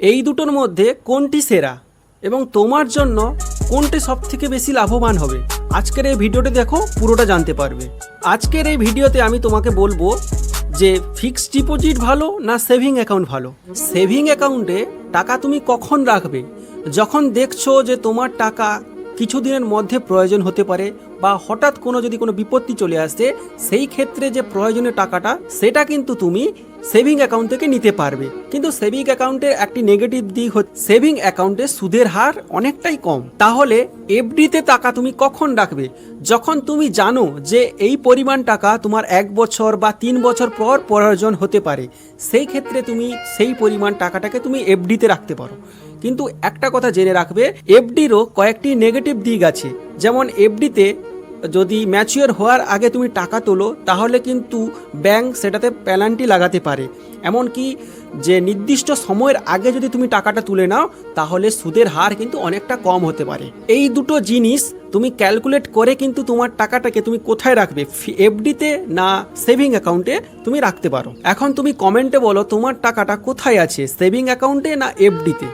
এই দুটোর মধ্যে কোনটি সেরা এবং তোমার জন্য কোনটি সবথেকে বেশি লাভবান হবে, আজকের এই ভিডিওটি দেখো, পুরোটা জানতে পারবে। আজকের এই ভিডিওতে আমি তোমাকে বলবো যে ফিক্সড ডিপোজিট ভালো না সেভিং অ্যাকাউন্ট ভালো। সেভিং অ্যাকাউন্টে টাকা তুমি কখন রাখবে? যখন দেখছো যে তোমার টাকা কিছুদিনের মধ্যে প্রয়োজন হতে পারে বা হঠাৎ যদি কোনো বিপত্তি চলে আসে, সেই ক্ষেত্রে যে প্রয়োজনীয় টাকাটা সেটা কিন্তু তুমি সেভিং অ্যাকাউন্ট থেকে নিতে পারবে। কিন্তু সেভিং অ্যাকাউন্টের একটি নেগেটিভ দিক হচ্ছে সেভিং অ্যাকাউন্টে সুদের হার অনেকটাই কম। তাহলে এফডিতে টাকা তুমি কখন রাখবে? যখন তুমি জানো যে এই পরিমাণ টাকা তোমার 1 বছর বা 3 বছর পর প্রয়োজন হতে পারে, সেই ক্ষেত্রে তুমি সেই পরিমাণ টাকাটাকে তুমি এফডিতে রাখতে পারো। কিন্তু একটা কথা জেনে রাখবে, এফডিরও কয়েকটি নেগেটিভ দিক আছে। যেমন এফডিতে যদি ম্যাচিওর হওয়ার আগে তুমি টাকা তোলো, তাহলে কিন্তু ব্যাংক সেটাতে পেনাল্টি লাগাতে পারে। এমনকি যে নির্দিষ্ট সময়ের আগে যদি তুমি টাকাটা তুলে নাও, তাহলে সুদের হার কিন্তু অনেকটা কম হতে পারে। এই দুটো জিনিস তুমি ক্যালকুলেট করে কিন্তু তোমার টাকাটাকে তুমি কোথায় রাখবে, এফডিতে না সেভিং অ্যাকাউন্টে তুমি রাখতে পারো। এখন তুমি কমেন্টে বলো তোমার টাকাটা কোথায় আছে, সেভিং অ্যাকাউন্টে না এফডিতে।